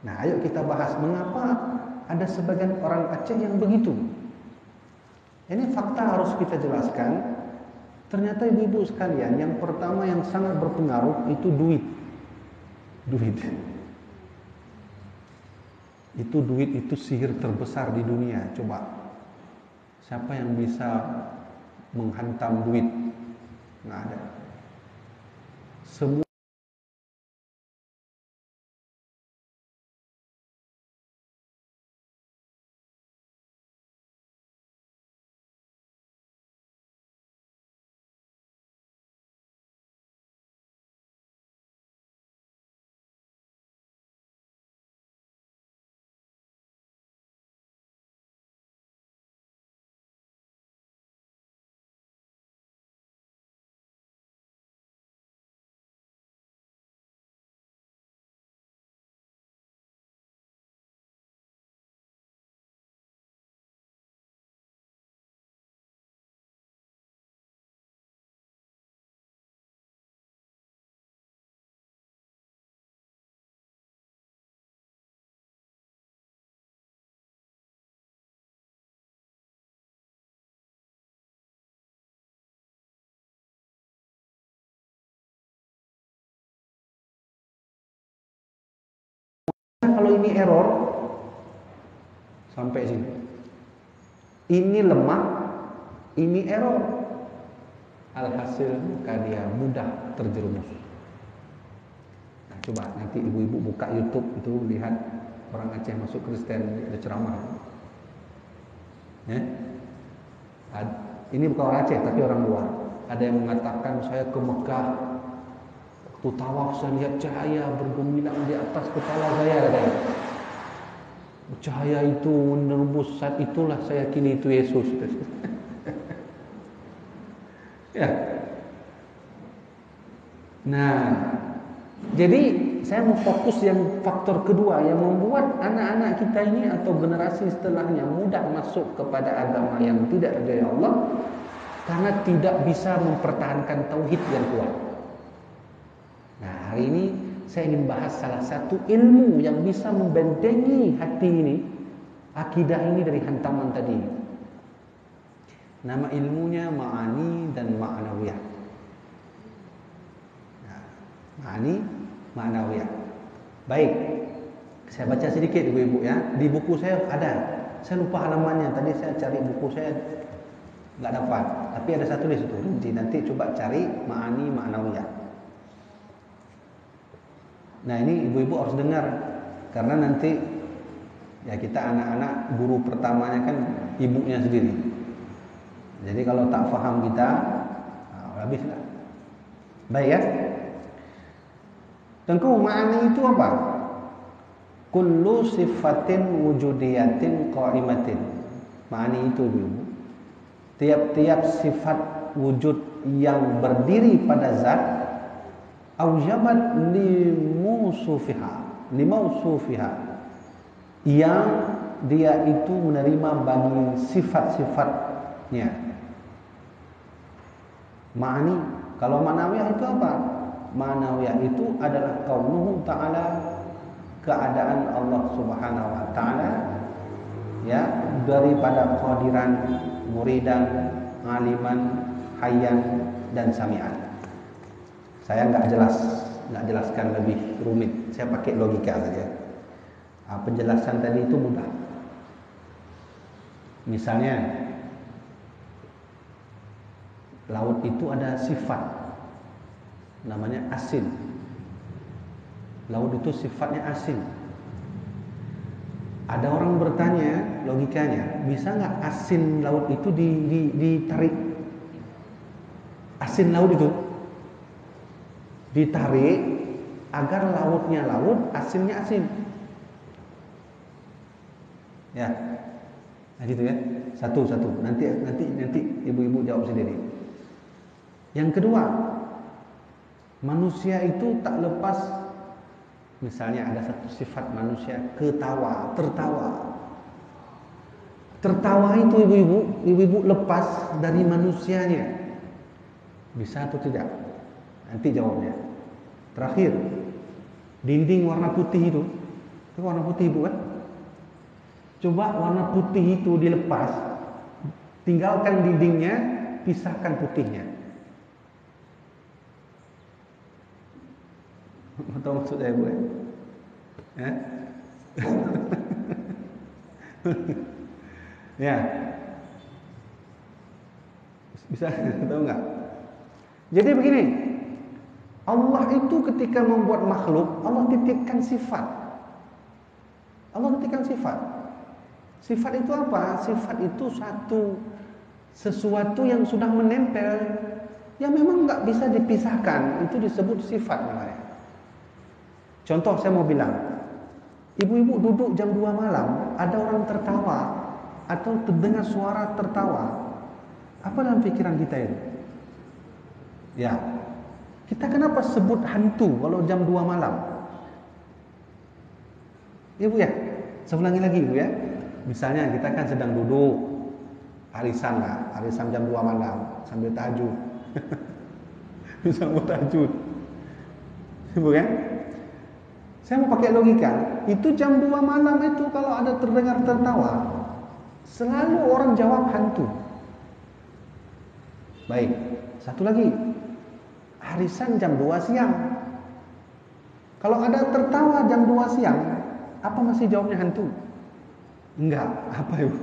Nah, ayo kita bahas mengapa ada sebagian orang Aceh yang begitu. Ini fakta harus kita jelaskan. Ternyata ibu-ibu sekalian, yang pertama yang sangat berpengaruh itu duit. Duit itu sihir terbesar di dunia. Coba, siapa yang bisa menghantam duit? Nggak ada. Semua kalau ini error sampai sini. Ini lemah, ini error. Alhasil maka dia mudah terjerumus. Nah, coba nanti ibu-ibu buka YouTube itu lihat orang Aceh masuk Kristen ada ceramah. Ini bukan orang Aceh tapi orang luar. Ada yang mengatakan saya ke Mekah, waktu tawaf saya lihat cahaya bergemilang di atas kepala saya, katanya. Cahaya itu menembus, saat itulah saya yakini itu Yesus. Ya. Nah, jadi saya mau fokus yang faktor kedua yang membuat anak-anak kita ini atau generasi setelahnya mudah masuk kepada agama yang tidak dari Allah karena tidak bisa mempertahankan tauhid yang kuat. Nah, hari ini saya ingin bahas salah satu ilmu yang bisa membentengi hati ini, akidah ini dari hantaman tadi. Nama ilmunya ma'ani dan ma'nawiyah. Nah, ma'ani, ma'nawiyah. Baik, saya baca sedikit ibu-ibu ya. Di buku saya ada, saya lupa halamannya. Tadi saya cari buku saya nggak dapat, tapi ada satu di situ. Nanti coba cari ma'ani, ma'nawiyah. Nah, ini ibu-ibu harus dengar karena nanti ya kita anak-anak guru pertamanya kan ibunya sendiri. Jadi kalau tak faham kita, habislah. Baik ya. Tentu ma'ani itu apa? Kullu sifatin wujudiyatin qa'imatin. Ma'ani itu ibu. Tiap-tiap sifat wujud yang berdiri pada zat aujabat limausufiha yang dia itu menerima bagi sifat-sifatnya. Ma'ani, kalau ma'nawiyah itu apa? Ma'nawiyah itu adalah kaunuhu ta'ala, keadaan Allah Subhanahu wa ta'ala ya, daripada qadiran, muridan, aliman, hayyan dan sami'an. Saya nggak jelaskan lebih rumit. Saya pakai logika saja. Penjelasan tadi itu mudah. Misalnya, laut itu ada sifat, namanya asin. Laut itu sifatnya asin. Ada orang bertanya, logikanya, bisa nggak asin laut itu ditarik? Asin laut itu ditarik agar lautnya laut, asinnya asin. Ya, nah gitu ya. Satu. Nanti ibu-ibu jawab sendiri. Yang kedua, manusia itu tak lepas, misalnya ada satu sifat manusia, tertawa. Tertawa itu ibu-ibu lepas dari manusianya. Bisa atau tidak? Nanti jawabnya. Terakhir, Dinding warna putih itu warna putih ibu kan? Coba warna putih itu dilepas, tinggalkan dindingnya, pisahkan putihnya. Tahu maksud saya bu? Ya? Ya, bisa tahu nggak? Jadi begini, Allah itu ketika membuat makhluk, Allah titipkan sifat. Allah titipkan sifat. Sifat itu apa? Sifat itu sesuatu yang sudah menempel, yang memang nggak bisa dipisahkan. Itu disebut sifat namanya. Contoh saya mau bilang, ibu-ibu duduk jam 2 malam, ada orang tertawa atau terdengar suara tertawa. Apa dalam pikiran kita itu? Ya, kita kenapa sebut hantu kalau jam 2 malam? Ibu ya, saya ulangi lagi ibu ya. Misalnya kita kan sedang duduk arisan jam 2 malam sambil tahajud. Sambil tahajud. Ibu ya? Saya mau pakai logika, itu jam 2 malam itu kalau ada terdengar tertawa, selalu orang jawab hantu. Baik, satu lagi, arisan jam 2 siang. Kalau ada tertawa jam 2 siang, apa masih jawabnya hantu? Enggak, apa itu?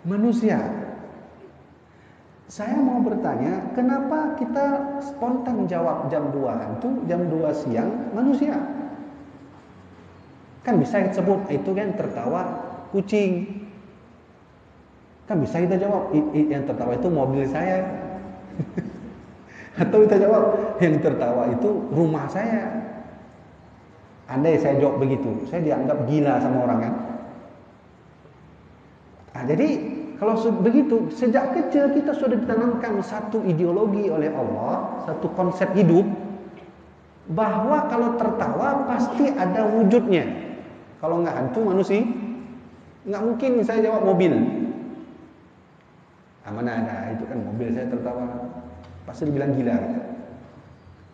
Manusia. Saya mau bertanya, kenapa kita spontan jawab jam 2 hantu, jam 2 siang manusia? Kan bisa kita sebut itu kan tertawa kucing. Kan bisa kita jawab yang tertawa itu mobil saya. Atau kita jawab yang tertawa itu rumah saya. Andai saya jawab begitu, saya dianggap gila sama orang kan. Nah, jadi kalau begitu, sejak kecil kita sudah ditanamkan satu ideologi oleh Allah, satu konsep hidup, bahwa kalau tertawa pasti ada wujudnya. Kalau nggak hantu manusia, nggak mungkin saya jawab mobil. Mana ada, itu kan mobil saya tertawa, pasti dibilang gila.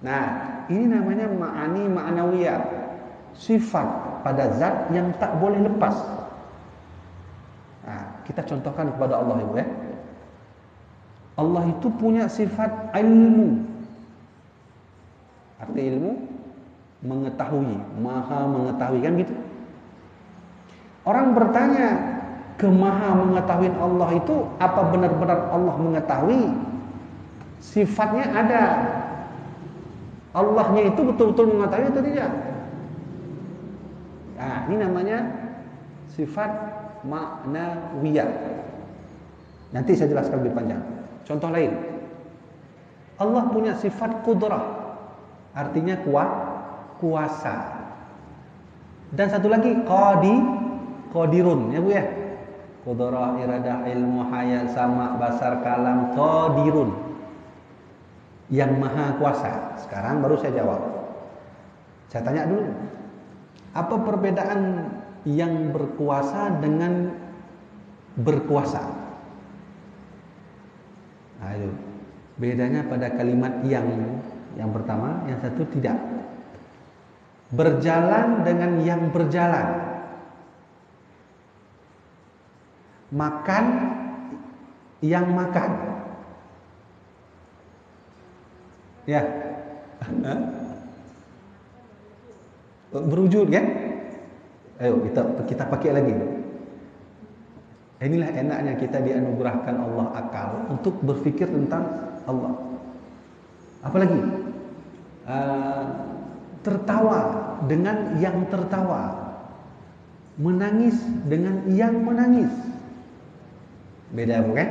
Nah, ini namanya ma'ani ma'nawiyah, sifat pada zat yang tak boleh lepas. Nah, kita contohkan kepada Allah ibu ya. Allah itu punya sifat ilmu. Arti ilmu mengetahui, maha mengetahui kan gitu. Orang bertanya, ke maha mengetahui Allah itu apa benar-benar Allah mengetahui? Sifatnya ada. Allahnya itu betul-betul mengetahui atau tidak? Nah, ini namanya sifat ma'nawiyah. Nanti saya jelaskan lebih panjang. Contoh lain. Allah punya sifat qudrah. Artinya kuasa. Dan satu lagi qadirun, ya Bu ya. Qudrah, iradah, ilmu, hayat, sama, basar, kalam, qadirun. Yang maha kuasa. Sekarang baru saya jawab. Saya tanya dulu. Apa perbedaan yang berkuasa dengan berkuasa? Ayo. Bedanya pada kalimat yang pertama, yang satu tidak. Berjalan dengan yang berjalan. Makan yang makan. Ya. Berwujud kan? Ayo kita pakai lagi. Inilah enaknya kita dianugerahkan Allah akal untuk berfikir tentang Allah. Apalagi tertawa dengan yang tertawa, menangis dengan yang menangis. Beda bukan?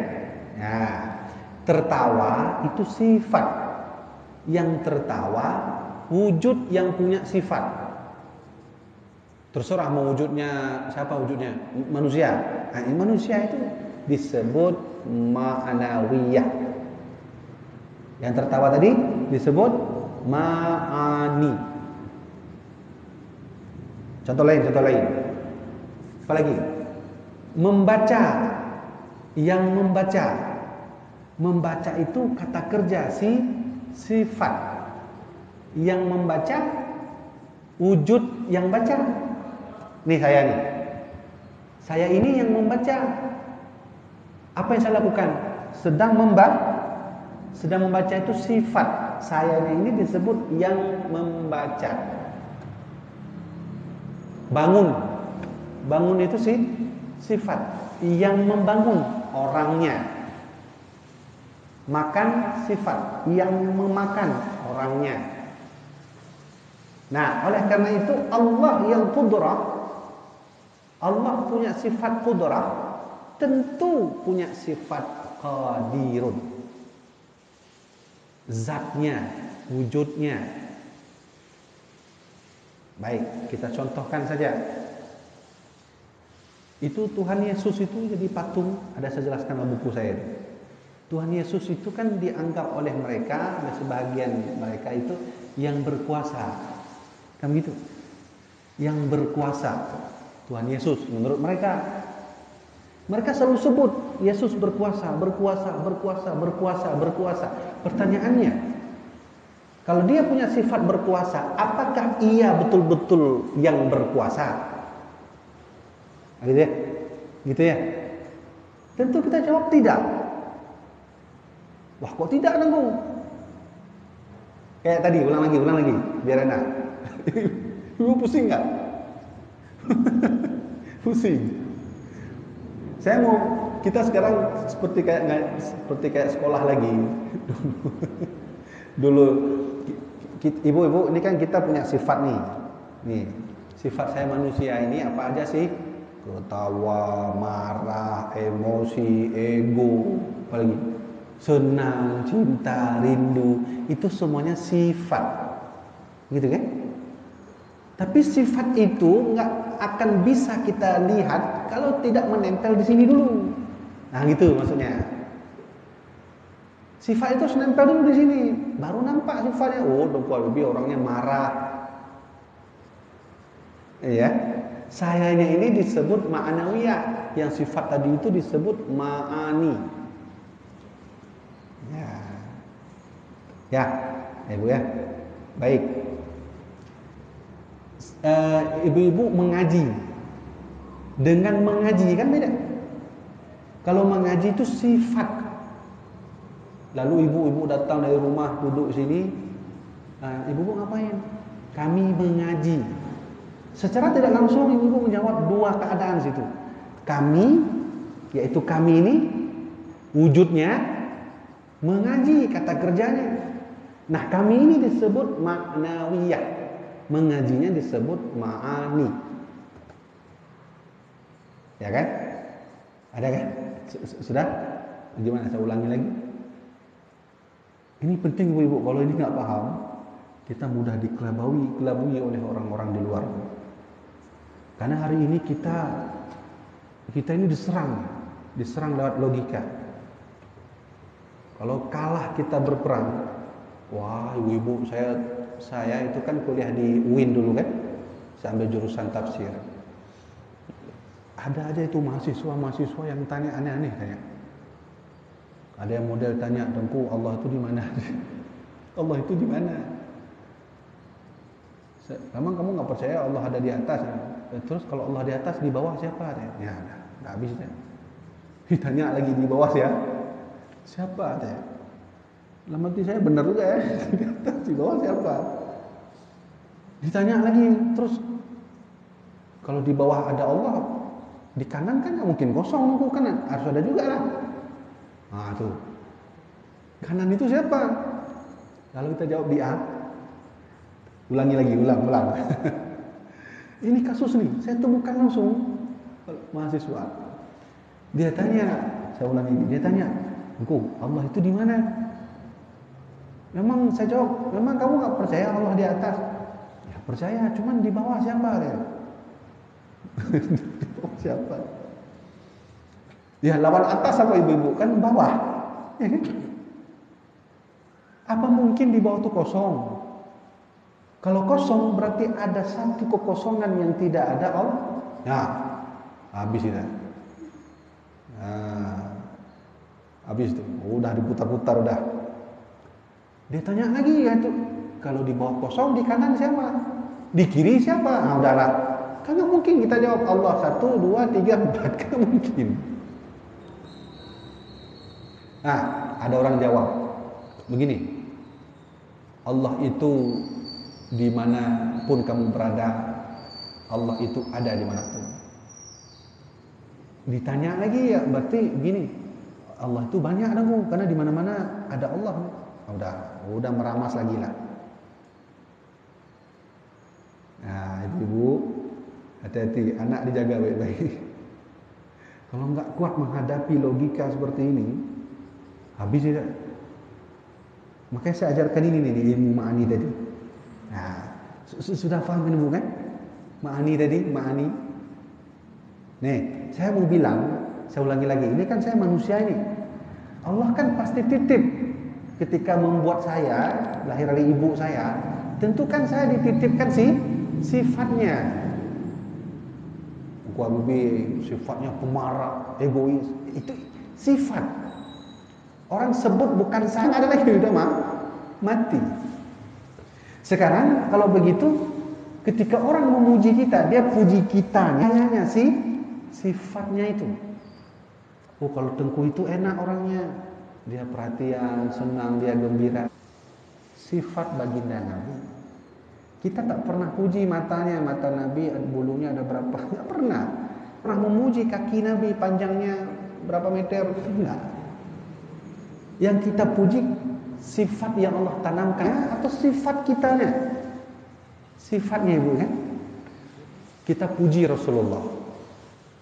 Nah, tertawa itu sifat. Yang tertawa wujud yang punya sifat. Terserah mau wujudnya siapa wujudnya? Manusia. Nah, manusia itu disebut ma'nawiyah. Yang tertawa tadi disebut ma'ani. Contoh lain. Apa lagi? Membaca. Yang membaca itu kata kerja sifat. Yang membaca wujud yang baca. Nih saya nih. Saya ini yang membaca. Apa yang saya lakukan? Sedang membaca itu sifat. Saya ini disebut yang membaca. Bangun itu sih sifat. Yang membangun orangnya. Makan sifat. Yang memakan orangnya. Nah, oleh karena itu Allah yang qudrah, Allah punya sifat qudrah, tentu punya sifat qadirun. Zatnya, wujudnya. Baik, kita contohkan saja. Itu Tuhan Yesus itu jadi patung, ada saya jelaskan dalam buku saya. Tuhan Yesus itu kan dianggap oleh mereka, ada sebagian mereka itu yang berkuasa. Kan gitu. Yang berkuasa. Tuhan Yesus menurut mereka. Mereka selalu sebut Yesus berkuasa. Pertanyaannya, kalau dia punya sifat berkuasa, apakah ia betul-betul yang berkuasa? Gitu ya? Gitu ya? Tentu kita jawab tidak. Wah, kok tidak nanggung? Kayak tadi, ulang lagi, biar enak. Ibu pusing nggak? Pusing. Saya mau kita sekarang seperti kayak sekolah lagi. Dulu ibu-ibu ini kan kita punya sifat nih. Nih, sifat saya manusia ini apa aja sih? Ketawa, marah, emosi, ego, apalagi senang, cinta, rindu, itu semuanya sifat. Gitu kan? Tapi sifat itu nggak akan bisa kita lihat kalau tidak menempel di sini dulu. Nah, gitu maksudnya. Sifat itu harus nempel dulu di sini, baru nampak sifatnya. Oh, Dengku Habibie orangnya marah. Iya. Sayanya ini disebut ma'anawiyah, yang sifat tadi itu disebut ma'ani. Ya, Ibu ya. Baik. Ibu-ibu mengaji. Dengan mengaji kan beda. Kalau mengaji itu sifat. Lalu ibu-ibu datang dari rumah duduk sini, ibu-ibu ngapain? Kami mengaji. Secara tidak langsung ibu-ibu menjawab dua keadaan situ. Kami, yaitu kami ini wujudnya mengaji, kata kerjanya. Nah, kami ini disebut maknawiyah. Mengajinya disebut ma'ani. Ya kan? Ada kan? Sudah? Gimana? Saya ulangi lagi. Ini penting ibu-ibu. Kalau ini nggak paham, kita mudah dikelabui oleh orang-orang di luar. Karena hari ini kita ini diserang lewat logika. Kalau kalah kita berperang, wah ibu-ibu, saya itu kan kuliah di UIN dulu kan, saya ambil jurusan tafsir. Ada aja itu mahasiswa yang tanya aneh-aneh kayak. Ada yang model tanya, Dengku, Allah itu di mana? Allah itu di mana? Memang kamu nggak percaya Allah ada di atas? Terus kalau Allah di atas, di bawah siapa? Ya, nggak habis deh. Ditanya lagi di bawah siapa? Dalam hati saya benar juga ya. Di atas, di bawah siapa? Ditanya lagi, terus kalau di bawah ada Allah, di kanan kan nggak mungkin kosong, kan harus ada juga lah. Nah tuh, kanan itu siapa? Lalu kita jawab di A. Ulang. Ini kasus nih, saya temukan langsung mahasiswa. Dia tanya, saya ulangi, dia tanya, Engkau, Allah itu di mana? Memang saya jawab, memang kamu nggak percaya Allah di atas? Ya percaya, cuman di bawah siapa? Di bawah siapa? Ya lawan atas apa ibu-ibu? Kan bawah. Ya kan? Apa mungkin di bawah itu kosong? Kalau kosong berarti ada satu kekosongan yang tidak ada Allah. Nah, habis itu. Nah, habis itu. Udah diputar-putar udah. Dia tanya lagi ya itu. Kalau di bawah kosong di kanan siapa? Di kiri siapa? Nah, udahlah. Kan nggak mungkin kita jawab Allah 1, 2, 3, 4. Kan nggak mungkin. Nah, ada orang jawab begini, Allah itu dimanapun kamu berada, Allah itu ada dimanapun. Ditanya lagi ya, berarti gini, Allah itu banyak dong, karena di mana-mana ada Allah. Udah meramas lagi lah. Nah, ibu, hati-hati, anak dijaga baik-baik. Kalau nggak kuat menghadapi logika seperti ini, habis tidak. Makanya saya ajarkan ini nih, ilmu ma'ani tadi. Nah, sudah paham ini bukan? Ma'ani tadi, ma'ani. Nih, saya mau bilang, saya ulangi lagi, ini kan saya manusia ini. Allah kan pasti titip ketika membuat saya, lahir dari ibu saya, tentu kan saya dititipkan sifatnya. Gua sifatnya pemarah, egois, itu sifat. Orang sebut bukan saya, ada lagi udah mati. Sekarang kalau begitu, ketika orang memuji kita, dia puji kita, hanya sifatnya itu. Oh, kalau Tengku itu enak orangnya, dia perhatian, senang, dia gembira. Sifat baginda Nabi. Kita tak pernah puji matanya, mata Nabi bulunya ada berapa? Nggak pernah. Pernah memuji kaki Nabi panjangnya berapa meter? Enggak. Yang kita puji sifat yang Allah tanamkan atau sifat kitanya? Sifatnya ibu kan? Kita puji Rasulullah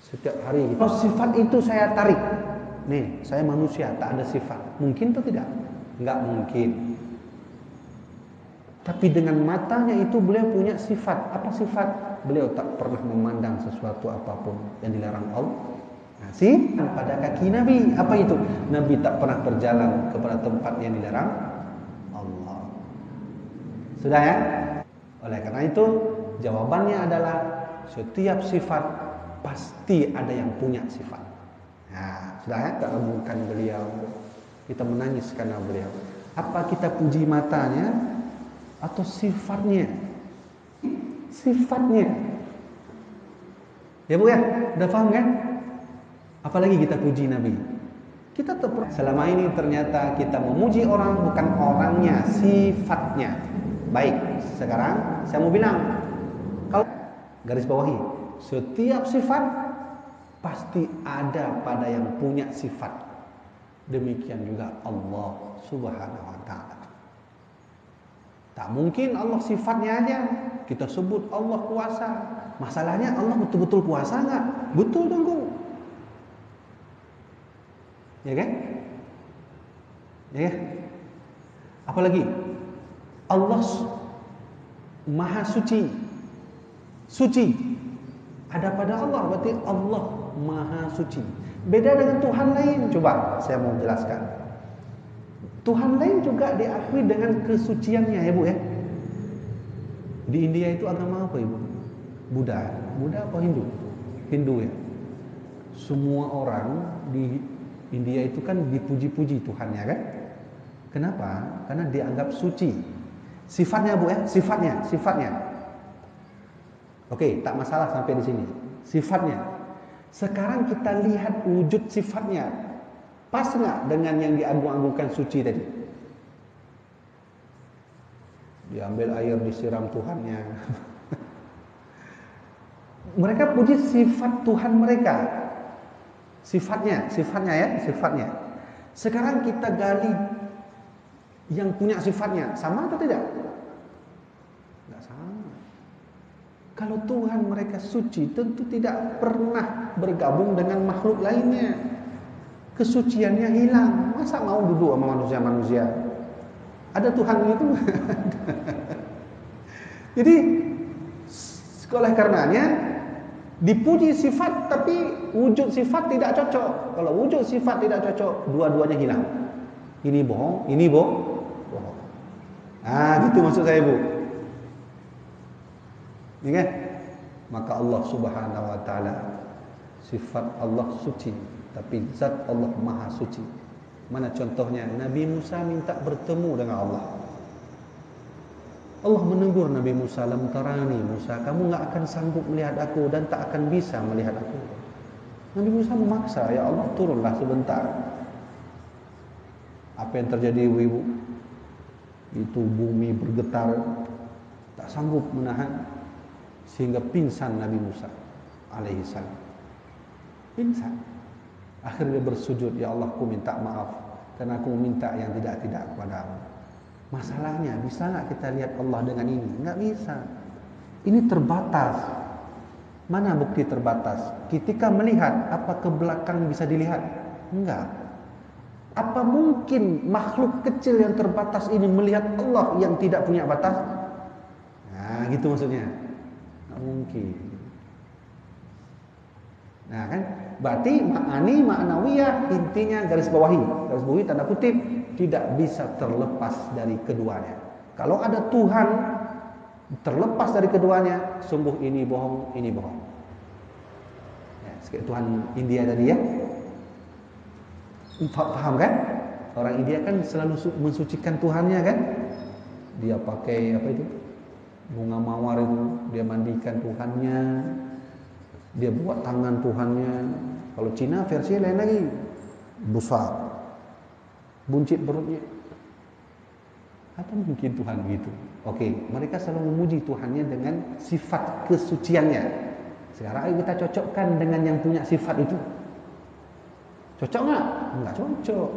setiap hari. Kalau sifat itu saya tarik, nih saya manusia tak ada sifat, mungkin atau tidak? Enggak mungkin. Tapi dengan matanya itu beliau punya sifat. Apa sifat? Beliau tak pernah memandang sesuatu apapun yang dilarang Allah. Nah, pada kaki Nabi, apa itu? Nabi tak pernah berjalan kepada tempat yang dilarang Allah. Sudah ya? Oleh karena itu, jawabannya adalah setiap sifat pasti ada yang punya sifat. Nah, sudah ya? Kita agungkan beliau, kita menangis karena beliau. Apa kita puji matanya atau sifatnya? Sifatnya. Ya Bu ya, udah paham kan? Apalagi kita puji Nabi. Kita selama ini ternyata kita memuji orang bukan orangnya, sifatnya. Baik, sekarang saya mau bilang, kalau garis bawahi, setiap sifat pasti ada pada yang punya sifat. Demikian juga Allah Subhanahu wa taala. Tak mungkin Allah sifatnya aja kita sebut Allah kuasa. Masalahnya Allah betul-betul kuasa enggak? Betul dong, Bu. Ya kan? Ya kan? Apalagi Allah Maha Suci. Suci ada pada Allah, berarti Allah Maha Suci. Beda dengan Tuhan lain. Coba saya mau jelaskan. Tuhan lain juga diakui dengan kesuciannya ya Bu ya. Di India itu agama apa Ibu? Buddha. Buddha apa Hindu? Hindu ya. Semua orang di India itu kan dipuji-puji Tuhannya kan? Kenapa? Karena dianggap suci. Sifatnya Bu ya, sifatnya. Oke, tak masalah sampai di sini. Sifatnya. Sekarang kita lihat wujud sifatnya. Pas nggak dengan yang diagung-agungkan suci tadi? Diambil air disiram Tuhannya. Mereka puji sifat Tuhan mereka. Sifatnya ya, sifatnya. Sekarang kita gali yang punya sifatnya, sama atau tidak? Tidak sama. Kalau Tuhan mereka suci, tentu tidak pernah bergabung dengan makhluk lainnya. Kesuciannya hilang. Masa mau duduk sama manusia-manusia? Ada Tuhan itu? Jadi, oleh karenanya dipuji sifat tapi wujud sifat tidak cocok. Kalau wujud sifat tidak cocok, dua-duanya hilang. Ini bohong, ini bohong. Gitu maksud saya Bu. Ini kan? Maka Allah Subhanahu wa taala, sifat Allah suci, tapi zat Allah Maha Suci. Mana contohnya? Nabi Musa minta bertemu dengan Allah. Allah menegur Nabi Musa, lam tarani Musa, kamu nggak akan sanggup melihat aku dan tak akan bisa melihat aku. Nabi Musa memaksa, ya Allah turunlah sebentar. Apa yang terjadi ibu? Itu bumi bergetar, tak sanggup menahan, sehingga pingsan Nabi Musa alaihissalam. Pingsan. Akhirnya bersujud, ya Allah aku minta maaf karena aku minta yang tidak-tidak kepadamu. Masalahnya, bisa nggak kita lihat Allah dengan ini? Nggak bisa. Ini terbatas. Mana bukti terbatas? Ketika melihat, apa ke belakang bisa dilihat? Enggak. Apa mungkin makhluk kecil yang terbatas ini melihat Allah yang tidak punya batas? Nah, gitu maksudnya. Nggak mungkin. Nah kan, berarti ma'ani ma'nawiyah intinya garis bawahi tanda kutip, tidak bisa terlepas dari keduanya. Kalau ada Tuhan terlepas dari keduanya, sungguh ini bohong, ini bohong. Ya, seperti Tuhan India tadi ya, paham kan? Orang India kan selalu mensucikan Tuhannya kan? Dia pakai apa itu? Bunga mawar itu, dia mandikan Tuhannya. Dia buat tangan Tuhannya. Kalau Cina versi lain lagi, besar, buncit perutnya. Apa mungkin Tuhan gitu? Oke, mereka selalu memuji Tuhannya dengan sifat kesuciannya. Sekarang ayo kita cocokkan dengan yang punya sifat itu. Cocok nggak? Nggak cocok.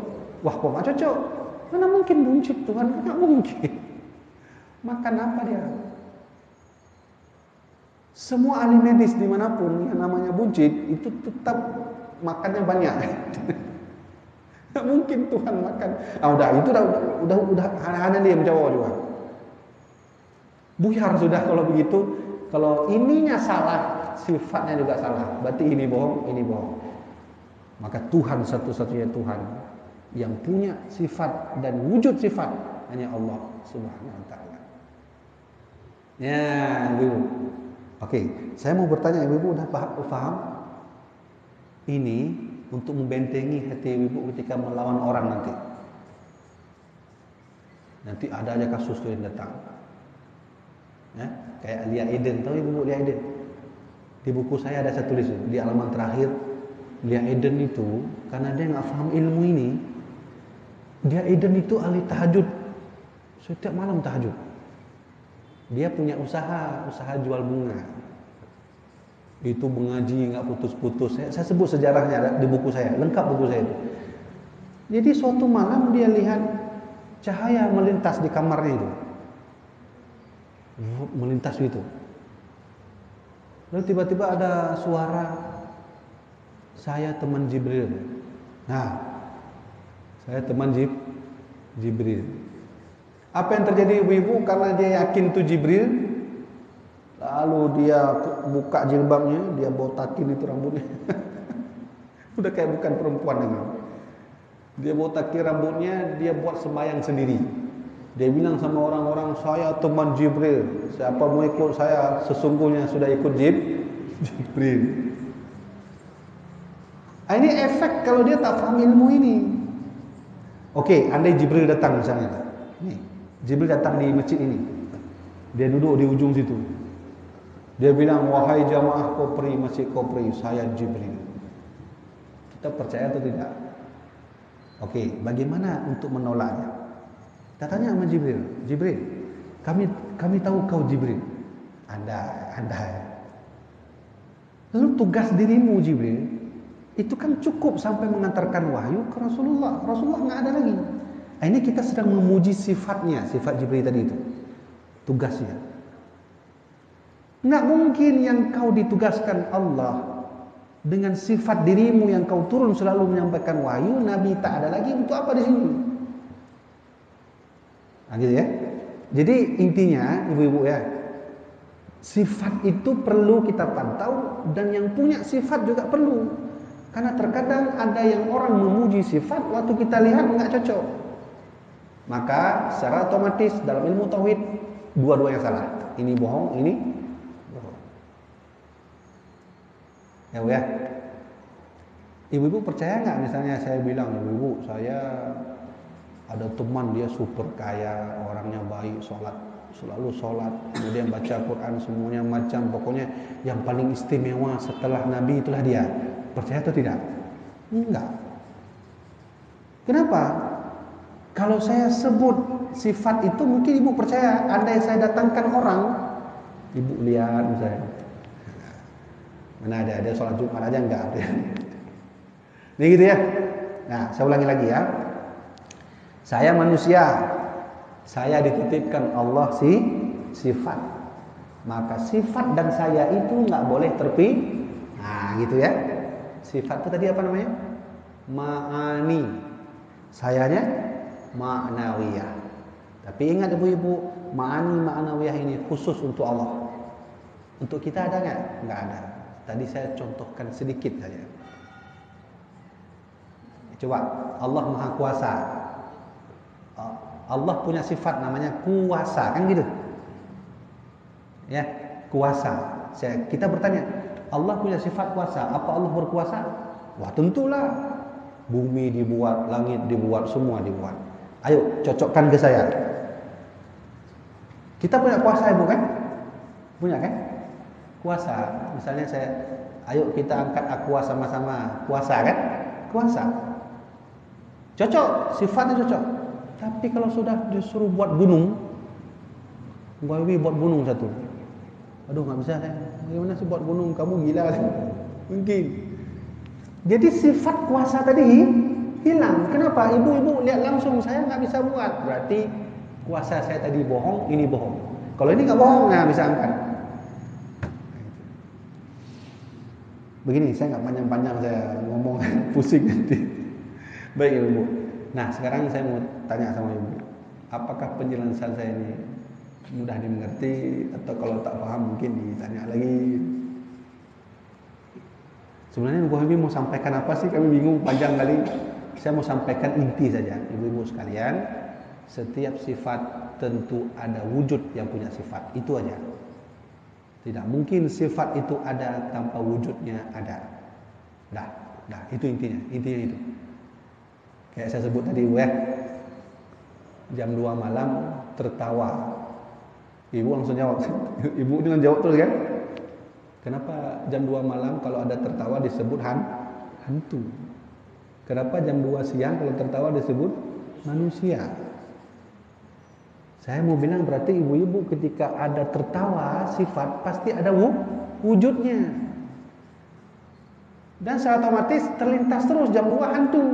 Wah, kok nggak cocok? Mana mungkin buncit Tuhan? Nggak mungkin. Makan apa dia? Semua ahli medis dimanapun yang namanya buncit itu tetap makannya banyak. Nggak mungkin Tuhan makan. Udah hanya dia menjawab juga. Buyar sudah kalau begitu. Kalau ininya salah, sifatnya juga salah. Berarti ini bohong, ini bohong. Maka Tuhan satu-satunya Tuhan yang punya sifat dan wujud sifat hanya Allah Subhanahu wa taala. Ya, Ibu. Oke, saya mau bertanya, Ibu udah paham? Ini untuk membentengi hati Ibu ketika melawan orang nanti. Nanti ada aja kasus yang datang. Ya, kayak Lia Eden, tahu Ibu Lia Eden? Di buku saya ada saya tulis di halaman terakhir, Lia Eden itu karena dia nggak paham ilmu ini, dia Eden itu ahli tahajud, setiap malam tahajud. Dia punya usaha jual bunga. Itu mengaji nggak putus-putus. Saya sebut sejarahnya di buku saya, lengkap buku saya itu. Jadi suatu malam dia lihat cahaya melintas di kamarnya itu, melintas gitu. Lalu tiba-tiba ada suara, saya teman Jibril. Nah, saya teman Jibril. Apa yang terjadi ibu-ibu? Karena dia yakin itu Jibril, lalu dia buka jilbabnya, dia botakin itu rambutnya. Udah kayak bukan perempuan lagi. Dia botakin rambutnya, dia buat sembahyang sendiri. Dia bilang sama orang-orang, saya teman Jibril. Siapa mau ikut saya, sesungguhnya sudah ikut Jibril. Ini efek kalau dia tak paham ilmu ini. Oke, andai Jibril datang misalnya. Nih, Jibril datang di masjid ini. Dia duduk di ujung situ. Dia bilang, wahai jamaah Kopri, masjid Kopri, saya Jibril. Kita percaya atau tidak? Oke, bagaimana untuk menolaknya? Kita tanya sama Jibril, Jibril, kami tahu kau Jibril. Anda. Lalu tugas dirimu Jibril, itu kan cukup sampai mengantarkan wahyu ke Rasulullah. Rasulullah nggak ada lagi. Nah, ini kita sedang memuji sifatnya, sifat Jibril tadi itu. Tugasnya. Nggak mungkin yang kau ditugaskan Allah dengan sifat dirimu yang kau turun selalu menyampaikan wahyu, Nabi tak ada lagi, untuk apa di sini? Nah, gitu ya. Jadi intinya, ibu-ibu ya, sifat itu perlu kita pantau dan yang punya sifat juga perlu. Karena terkadang ada yang orang memuji sifat waktu kita lihat nggak cocok. Maka secara otomatis dalam ilmu tauhid dua-duanya salah. Ini bohong, ini bohong. Ya Bu ya. Ibu-ibu percaya nggak misalnya saya bilang, ibu-ibu saya ada teman dia super kaya, orangnya baik, sholat selalu sholat, kemudian baca Quran semuanya macam, pokoknya yang paling istimewa setelah Nabi itulah dia. Percaya atau tidak? Enggak. Kenapa? Kalau saya sebut sifat itu mungkin ibu percaya. Andai saya datangkan orang, ibu lihat misalnya, mana ada sholat Jumat aja enggak ada. Ini gitu ya. Nah, saya ulangi lagi ya. Saya manusia, saya dititipkan Allah sifat. Maka sifat dan saya itu nggak boleh terpisah. Nah, gitu ya. Sifat itu tadi apa namanya? Ma'ani. Sayanya ma'nawiyah. Tapi ingat ibu-ibu, ma'ani ma'nawiyah ini khusus untuk Allah. Untuk kita ada nggak? Nggak ada. Tadi saya contohkan sedikit saja. Coba, Allah Maha Kuasa. Allah punya sifat namanya kuasa, kan gitu? Ya, kuasa. Kita bertanya, Allah punya sifat kuasa. Apa Allah berkuasa? Wah, tentulah. Bumi dibuat, langit dibuat, semua dibuat. Ayo, cocokkan ke saya. Kita punya kuasa, ibu kan? Punya kan? Kuasa. Misalnya ayo kita angkat aqua sama-sama. Kuasa kan? Kuasa. Cocok, sifatnya cocok. Tapi kalau sudah disuruh buat gunung, buat gunung satu. Aduh, nggak bisa saya. Bagaimana sih buat gunung? Kamu gila kan? Mungkin. Jadi sifat kuasa tadi hilang. Kenapa? Ibu-ibu lihat langsung, saya nggak bisa buat. Berarti kuasa saya tadi bohong, ini bohong. Kalau ini nggak bohong, nah bisa angkat. Begini, saya nggak panjang-panjang saya ngomong, pusing nanti. Baik ibu. Nah, sekarang saya mau tanya sama ibu, apakah penjelasan saya ini mudah dimengerti, atau kalau tak paham mungkin ditanya lagi. Sebenarnya ibu mau sampaikan apa sih? Kami bingung, panjang kali. Saya mau sampaikan inti saja, ibu-ibu sekalian. Setiap sifat tentu ada wujud yang punya sifat, itu aja. Tidak mungkin sifat itu ada tanpa wujudnya ada. Dah, itu intinya itu. Kayak saya sebut tadi, jam 2 malam tertawa. Ibu langsung jawab. Ibu dengan jawab terus kan? Kenapa jam 2 malam kalau ada tertawa disebut hantu? Kenapa jam 2 siang kalau tertawa disebut manusia? Saya mau bilang berarti ibu-ibu ketika ada tertawa sifat pasti ada wujudnya. Dan secara otomatis terlintas terus jam 2 hantu.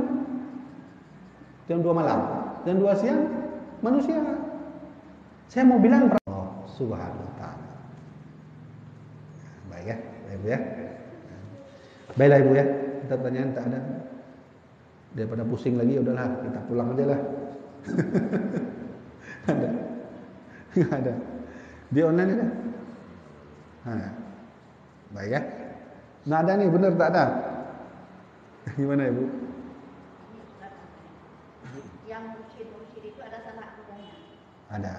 Jam 2 malam, jam 2 siang manusia. Saya mau bilang subhanahu wa ta'ala. Baik ya, ibu ya. Baiklah ibu ya. Kita pertanyaan tak ada. Daripada pusing lagi, udahlah kita pulang aja lah. Ada? Nggak ada. Di online ada? Ada. Baik ya. Nggak ada nih, benar tak ada. Gimana ibu? Yang mursyid itu ada salah akidahnya? Ada.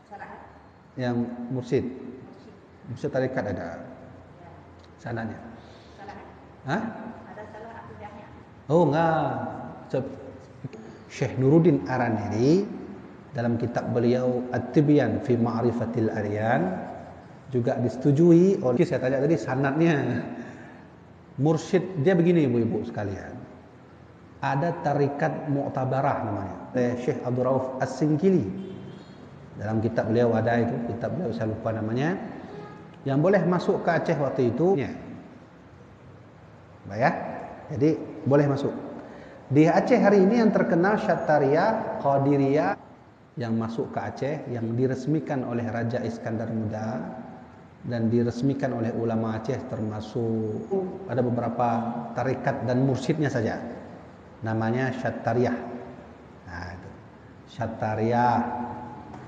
Salah? Yang mursyid tarekat ada. Ya. Sananya. Salah? Hah? Ada salah akidahnya? Oh enggak. Syekh Nuruddin Araniri dalam kitab beliau At-Tibyan fi Ma'rifatil Aryan juga disetujui oleh, saya tanya tadi sanadnya. Mursyid dia begini ibu-ibu sekalian. Ada tarikat Mu'tabarah namanya. Syekh Abdul Rauf As-Singkili. Dalam kitab beliau ada itu, kitab beliau saya lupa namanya. Yang boleh masuk ke Aceh waktu itu. Baik ya. Jadi boleh masuk. Di Aceh hari ini yang terkenal Syattariyah, Qadiriyah yang masuk ke Aceh, yang diresmikan oleh Raja Iskandar Muda dan diresmikan oleh ulama Aceh, termasuk ada beberapa tarikat dan mursyidnya saja. Namanya Syattariyah. Nah, itu. Syattariyah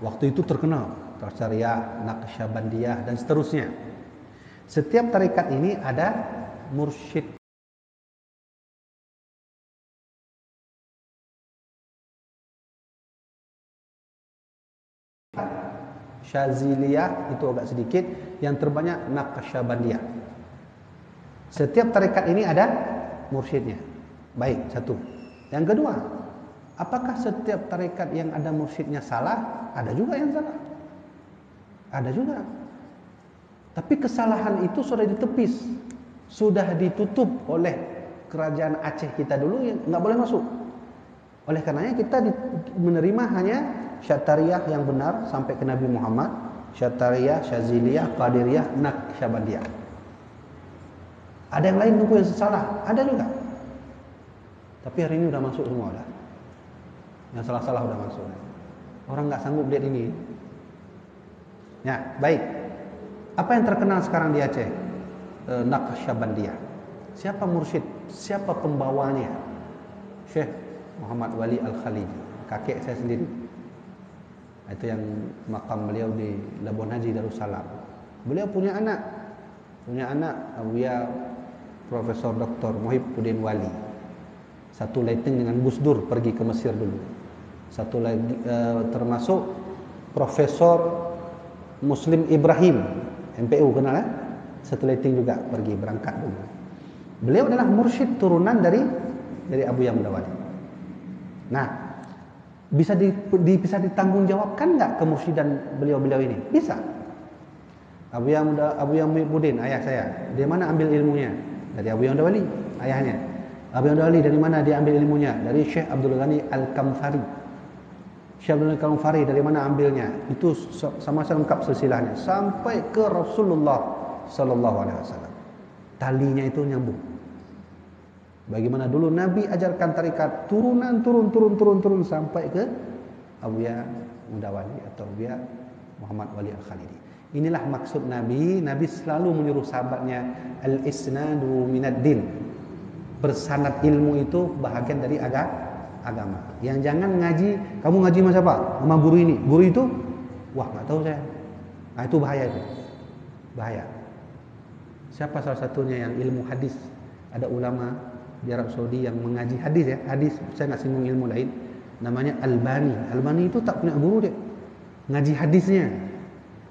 waktu itu terkenal. Syattariyah, Naqsyabandiyah dan seterusnya. Setiap tarikat ini ada mursyid. Syaziliyah itu agak sedikit, yang terbanyak Naqsyabandiyah. Setiap tarikat ini ada mursyidnya. Baik, satu. Yang kedua, apakah setiap tarikat yang ada mursyidnya salah? Ada juga yang salah. Ada juga. Tapi kesalahan itu sudah ditepis, sudah ditutup oleh kerajaan Aceh kita dulu yang nggak boleh masuk. Oleh karenanya kita menerima hanya Syattariyah yang benar sampai ke Nabi Muhammad, Syattariyah, Syaziliyah, Qadiriyah, Naqsyabandiyah. Ada yang lain buku yang salah, ada juga. Tapi hari ini udah masuk semua dah. Yang salah-salah udah masuk. Orang nggak sanggup lihat ini. Ya, baik. Apa yang terkenal sekarang di Aceh? Naqsyabandiyah. Siapa mursyid? Siapa pembawanya? Syekh Muhammad Wali Al-Khaliji, kakek saya sendiri. Itu yang makam beliau di Labuan Haji Darussalam. Beliau punya anak Abuya Profesor Dr. Muhibbuddin Wali. Satu lighting dengan Gus Dur pergi ke Mesir dulu. Satu lagi termasuk Profesor Muslim Ibrahim MPU, kenal ya? Satu lighting juga pergi berangkat dulu. Beliau adalah mursyid turunan dari Abuya Mudawali. Nah, bisa ditanggungjawabkan nggak kemursyidhan beliau ini? Bisa. Abuya Muhibbuddin, ayah saya, dari mana ambil ilmunya? Dari Abuya Mudawali, ayahnya. Abuya Mudawali dari mana dia ambil ilmunya? Dari Syekh Abdul Ghani Al-Kamfari. Syekh Abdul Ghani Al-Kamfari dari mana ambilnya? Itu sama-sama lengkap silsilahnya sampai ke Rasulullah sallallahu alaihi wasallam. Talinya itu nyambung. Bagaimana dulu Nabi ajarkan tarekat turun sampai ke Abuya Mudawali atau Abuya Muhammad Wali Al-Khalidi. Inilah maksud Nabi. Nabi selalu menyuruh sahabatnya, al-isnadu minad din. Bersanad ilmu itu bahagian dari agama. Yang jangan ngaji, kamu ngaji sama siapa? Sama guru ini. Guru itu, wah nggak tahu saya. Nah itu bahaya itu. Bahaya. Siapa salah satunya yang ilmu hadis? Ada ulama di Arab Saudi yang mengaji hadis ya. Hadis, saya nggak singgung ilmu lain. Namanya Albani. Albani itu tak punya guru dia. Ngaji hadisnya.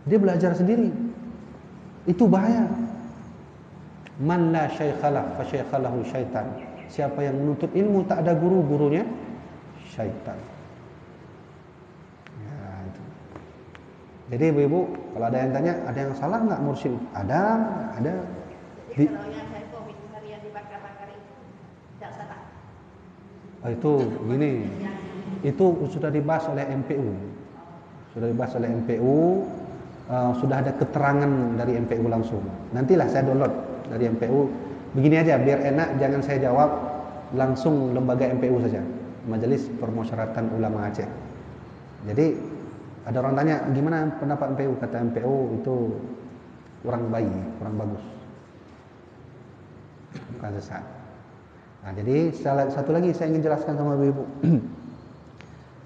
Dia belajar sendiri. Itu bahaya. Man la syaikhalah fa syaikhalahu syaitan. Siapa yang menuntut ilmu tak ada guru, gurunya syaitan. Ya, itu. Jadi ibu-ibu, kalau ada yang tanya, ada yang salah enggak mursyid? Ada. Jadi kalau yang saya covid harian dibakar-bakar itu tidak salah. Oh, itu gini. Itu sudah dibahas oleh MPU. Sudah ada keterangan dari MPU langsung. Nantilah saya download dari MPU. Begini aja biar enak, jangan saya jawab, langsung lembaga MPU saja, Majelis Permusyawaratan Ulama Aceh. Jadi ada orang tanya gimana pendapat MPU, kata MPU itu kurang baik, kurang bagus, bukan sesat. Nah, jadi satu lagi saya ingin jelaskan sama ibu.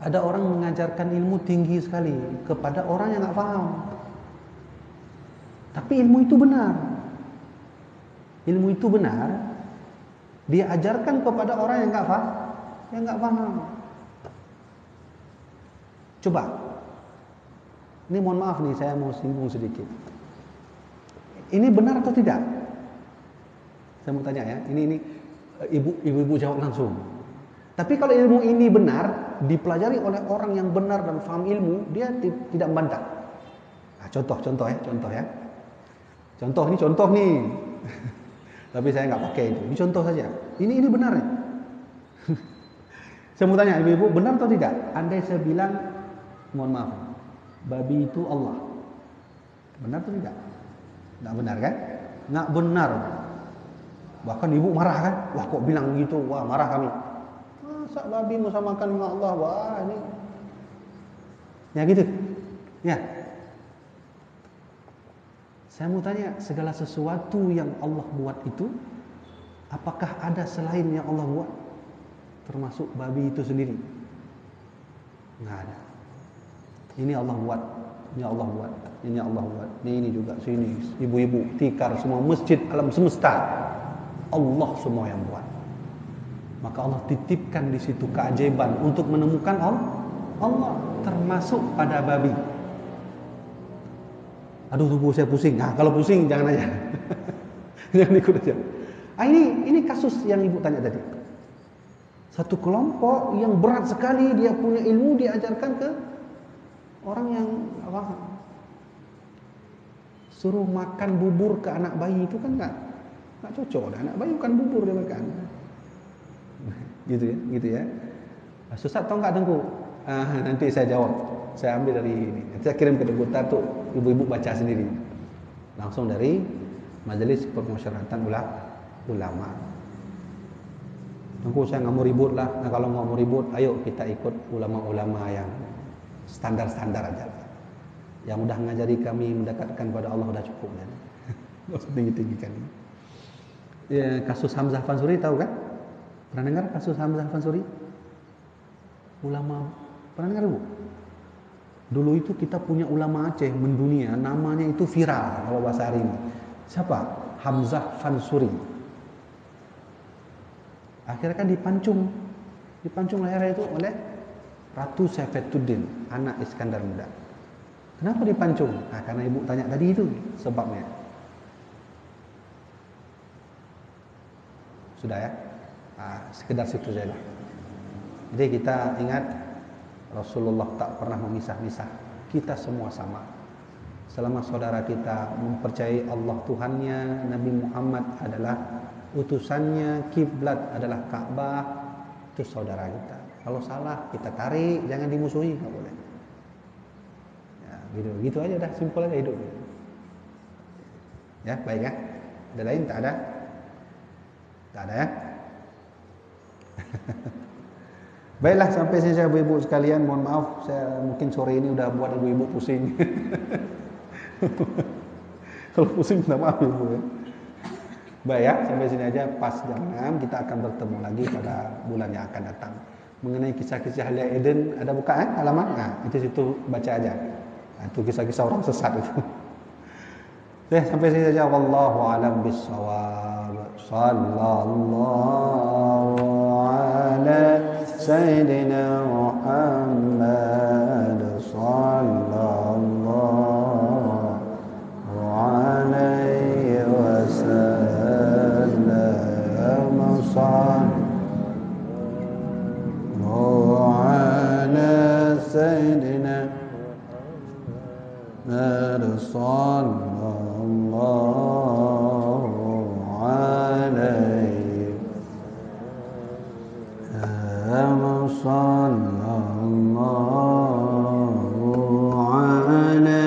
Ada orang mengajarkan ilmu tinggi sekali kepada orang yang nggak paham. Tapi ilmu itu benar. Ilmu itu benar. Dia ajarkan kepada orang yang nggak paham. Coba. Ini mohon maaf nih, saya mau singgung sedikit. Ini benar atau tidak? Saya mau tanya ya. Ini ibu-ibu jawab langsung. Tapi kalau ilmu ini benar, dipelajari oleh orang yang benar dan paham ilmu, dia tidak membantah. Nah, contoh ya. Contoh nih. Tapi saya nggak pakai itu. Ini contoh saja. Ini benar nih. Saya mau tanya ibu-ibu, benar atau tidak? Andai saya bilang, mohon maaf, babi itu Allah. Benar atau tidak? Nggak benar kan? Nggak benar. Bahkan ibu marah kan? Wah kok bilang begitu? Wah marah kami. Masa babi mau samakan dengan Allah? Wah ini. Ya gitu. Ya. Saya mau tanya, segala sesuatu yang Allah buat itu, apakah ada selain yang Allah buat? Termasuk babi itu sendiri? Nggak ada. Ini Allah buat, ini Allah buat, ini Allah buat, ini juga sini, ibu-ibu, tikar, semua masjid alam semesta, Allah semua yang buat. Maka Allah titipkan di situ keajaiban untuk menemukan Allah, termasuk pada babi. Aduh tubuh saya pusing. Nah kalau pusing jangan aja. Jangan ikut aja. Ini kasus yang ibu tanya tadi. Satu kelompok yang berat sekali, dia punya ilmu, diajarkan ke orang yang paham. Suruh makan bubur ke anak bayi itu kan nggak cocok. Anak bayi bukan bubur dia makan. Gitu ya. Susah tahu nggak Tengku? Nanti saya jawab. Saya ambil dari ini. Nanti saya kirim ke Debutar tuh, ibu-ibu baca sendiri. Langsung dari Majelis Permusyawaratan Ulama. Tengku saya nggak mau ribut lah. Nah, kalau nggak mau ribut, ayo kita ikut ulama-ulama yang standar-standar aja. Yang udah ngajari kami mendekatkan pada Allah udah cukup kan. Nggak usah tinggi-tinggikan. Ya, kasus Hamzah Fansuri tahu kan? Pernah dengar kasus Hamzah Fansuri? Ulama, pernah dengar Bu? Dulu itu kita punya ulama Aceh mendunia, namanya itu viral kalau bahasa hari ini. Siapa? Hamzah Fansuri. Akhirnya kan dipancung lehernya itu oleh Ratu Saifuddin, anak Iskandar Muda. Kenapa dipancung? Nah, karena ibu tanya tadi itu sebabnya. Sudah ya? Sekedar situ saja. Jadi kita ingat Rasulullah tak pernah memisah-misah. Kita semua sama. Selama saudara kita mempercayai Allah Tuhannya, Nabi Muhammad adalah utusannya, kiblat adalah Ka'bah, itu saudara kita. Kalau salah kita tarik, jangan dimusuhi, nggak boleh. Ya, gitu aja dah, simpel aja hidup. Ya, baik ya. Ada lain? Tak ada? Tak ada ya? Baiklah, sampai sini saya ibu-ibu sekalian, mohon maaf saya mungkin sore ini udah buat ibu-ibu pusing. Kalau pusing minta maaf ibu ya. Baik ya, sampai sini aja, pas jam 6 kita akan bertemu lagi pada bulan yang akan datang. Mengenai kisah-kisah ahli Eden, ada buka halaman? Nah, itu situ baca aja. Nah, itu kisah-kisah orang sesat itu. Ya, sampai sini saja, wallahu a'lam bissawab. Sallallahu ala Sayyidina Muhammad sallallahu alaihi wasallam sallallahu ala Sayyidina Muhammad sallallahu alaihi sallallahu ala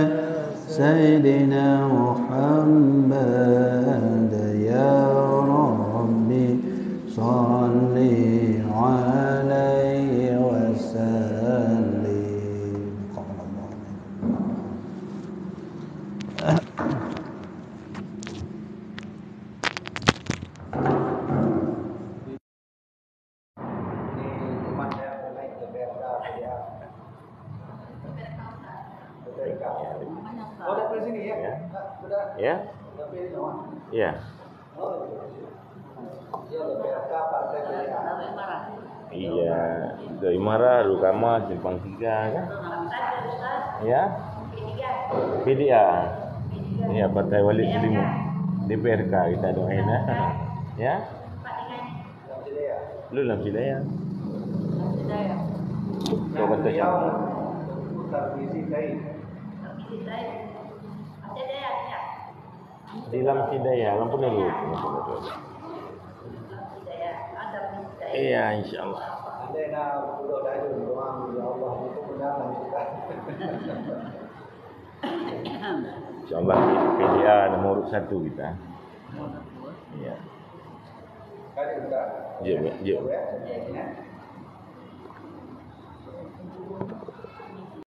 Sayyidina Muhammad ya Rabbi salli alaihi wasallim. Ya? Ya. Iya, dari Marah, Rukama, Simpang 3 kan? Ya? PDA. Ya, Partai Walid Selimut. DPRK kita doain ya. Ya? Lu dalam Hidayah. Coba tanya. Di dalam Hidayah, lampu dulu. Iya, insyaallah. Insyaallah PDA nomor 1 kita. Iya. Jom.